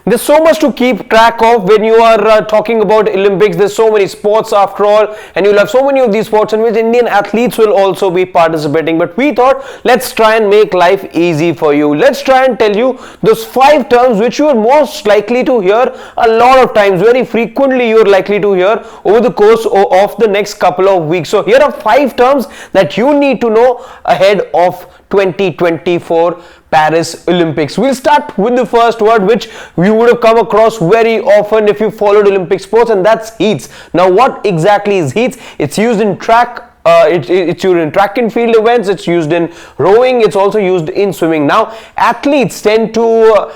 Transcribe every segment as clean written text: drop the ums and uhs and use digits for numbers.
There's so much to keep track of when you are talking about Olympics. There's so many sports after all, and you'll have so many of these sports in which Indian athletes will also be participating. But we thought, let's try and make life easy for you. Let's try and tell you those 5 terms which you are most likely to hear a lot of times. Very frequently you are likely to hear over the course of the next couple of weeks. So here are 5 terms that you need to know ahead of 2024 Paris Olympics. We'll start with the first word which you would have come across very often if you followed Olympic sports, and that's heats. Now, what exactly is heats? It's used in track. It's used in track and field events. It's used in rowing. It's also used in swimming. Now, athletes tend to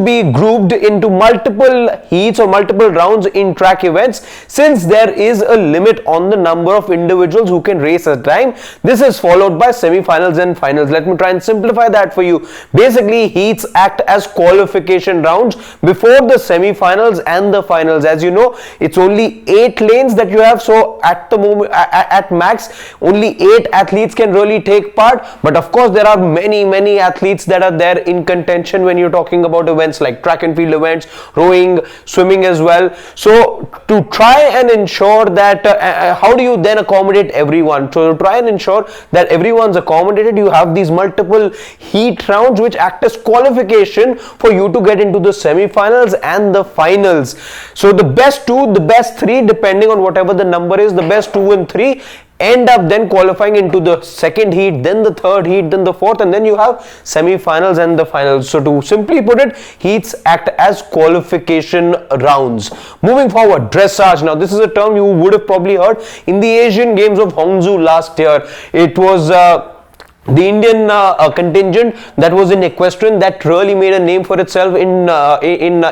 be grouped into multiple heats or multiple rounds in track events, since there is a limit on the number of individuals who can race at a time. This is followed by semi-finals and finals. Let me try and simplify that for you. Basically, heats act as qualification rounds before the semi-finals and the finals. As you know, it's only 8 lanes that you have, so at the moment, at max, only 8 athletes can really take part. But of course, there are many athletes that are there in contention when you're talking about events like track and field events, rowing, swimming as well. So to try and ensure that how do you then accommodate everyone? So to try and ensure that everyone's accommodated, you have these multiple heat rounds which act as qualification for you to get into the semi-finals and the finals. So the best 2, the best 3, depending on whatever the number is, the best 2 and 3 end up then qualifying into the second heat, then the third heat, then the fourth, and then you have semi-finals and the finals. So to simply put it, heats act as qualification rounds. Moving forward, dressage. Now this is a term you would have probably heard in the Asian Games of Hangzhou last year. It was the Indian contingent that was in equestrian that really made a name for itself in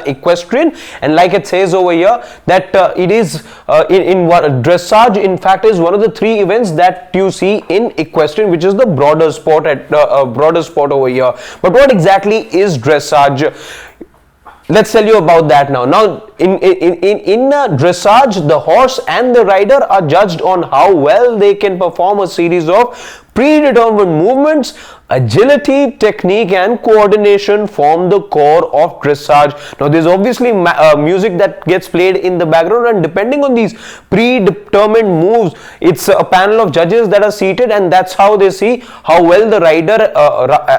equestrian, and like it says over here that it is in what dressage in fact is one of the 3 events that you see in equestrian, which is the broader sport over here. But what exactly is dressage? Let's tell you about that now. Now, in dressage, the horse and the rider are judged on how well they can perform a series of predetermined movements. Agility, technique and coordination form the core of dressage. Now there's obviously music that gets played in the background, and depending on these predetermined moves, it's a panel of judges that are seated, and that's how they see how well the rider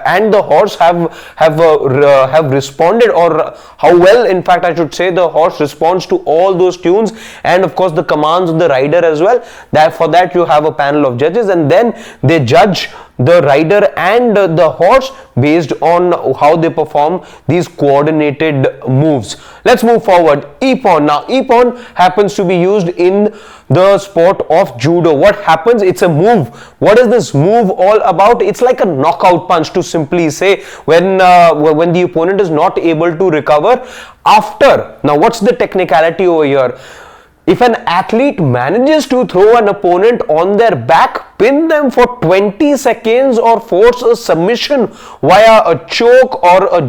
and the horse have responded, or how well, in fact I should say, the horse responds to all those tunes, and of course the commands of the rider as well. For that you have a panel of judges, and then they judge the rider and the horse based on how they perform these coordinated moves. Let's move forward. Ippon. Now ippon happens to be used in the sport of judo. What happens? It's a move. What is this move all about? It's like a knockout punch, to simply say, when the opponent is not able to recover after. Now what's the technicality over here? If an athlete manages to throw an opponent on their back, pin them for 20 seconds or force a submission via a choke or a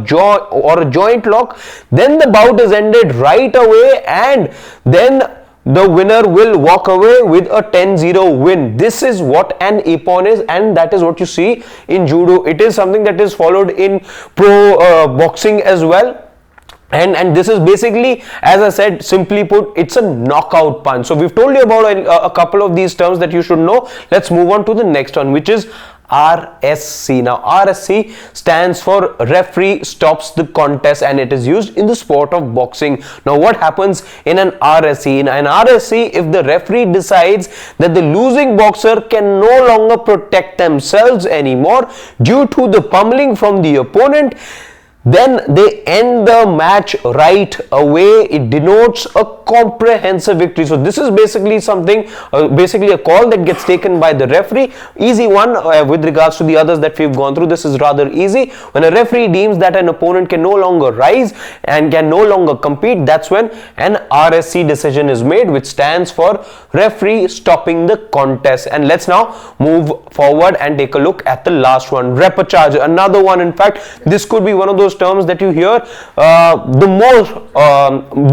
joint lock, then the bout is ended right away, and then the winner will walk away with a 10-0 win. This is what an ippon is, and that is what you see in judo. It is something that is followed in pro boxing as well. And this is basically, as I said, simply put, it's a knockout punch. So we've told you about a couple of these terms that you should know. Let's move on to the next one, which is RSC. Now RSC stands for referee stops the contest, and it is used in the sport of boxing. Now what happens in an RSC? In an RSC, if the referee decides that the losing boxer can no longer protect themselves anymore due to the pummeling from the opponent, then they end the match right away. It denotes a comprehensive victory. So this is basically something, basically a call that gets taken by the referee. Easy one with regards to the others that we've gone through. This is rather easy. When a referee deems that an opponent can no longer rise and can no longer compete, that's when an RSC decision is made, which stands for referee stopping the contest. And let's now move forward and take a look at the last one, repechage. Another one, in fact, this could be one of those those terms that you hear the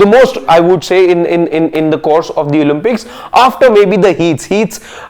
most I would say in the course of the Olympics, after maybe the heats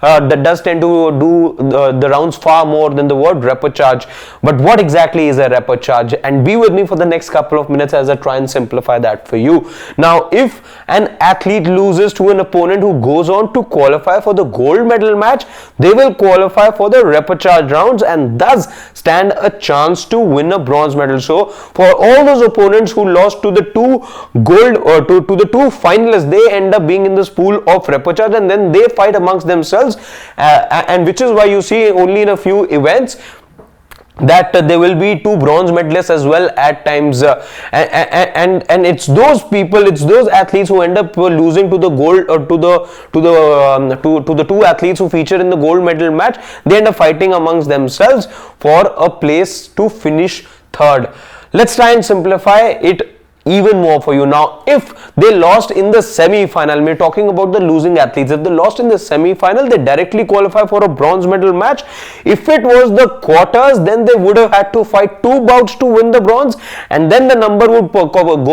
that does tend to do the rounds far more than the word repechage. But what exactly is a repechage? And be with me for the next couple of minutes as I try and simplify that for you. Now, if an athlete loses to an opponent who goes on to qualify for the gold medal match, they will qualify for the repechage rounds and thus stand a chance to win a bronze medal. So for all those opponents who lost to the two gold or to the two finalists, they end up being in this pool of repechage, and then they fight amongst themselves, and which is why you see only in a few events that there will be two bronze medalists as well at times, and it's those people, it's those athletes who end up losing to the gold or to the two athletes who feature in the gold medal match. They end up fighting amongst themselves for a place to finish third. Let's try and simplify it even more for you. Now, if they lost in the semi-final, we're talking about the losing athletes, if they lost in the semi-final, they directly qualify for a bronze medal match. If it was the quarters, then they would have had to fight two bouts to win the bronze, and then the number would go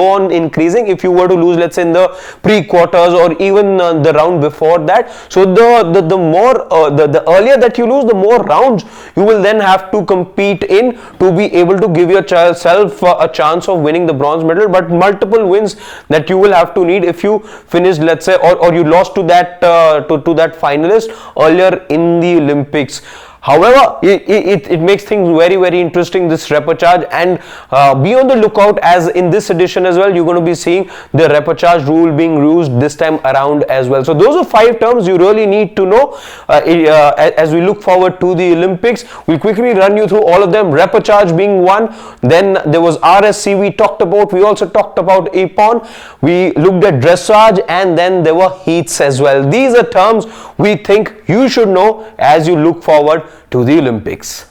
on increasing if you were to lose, let's say, in the pre-quarters or even the round before that. So the more the earlier that you lose, the more rounds you will then have to compete in to be able to give yourself a chance of winning the bronze medal. But multiple wins that you will have to need if you finished, let's say, or you lost to that to that finalist earlier in the Olympics. However, it makes things very, very interesting, this repechage, and be on the lookout, as in this edition as well, you're going to be seeing the repechage rule being used this time around as well. So those are 5 terms you really need to know as we look forward to the Olympics. We'll quickly run you through all of them. Repechage being one, then there was RSC we talked about, we also talked about Ippon, we looked at dressage, and then there were heats as well. These are terms we think you should know as you look forward to the Olympics.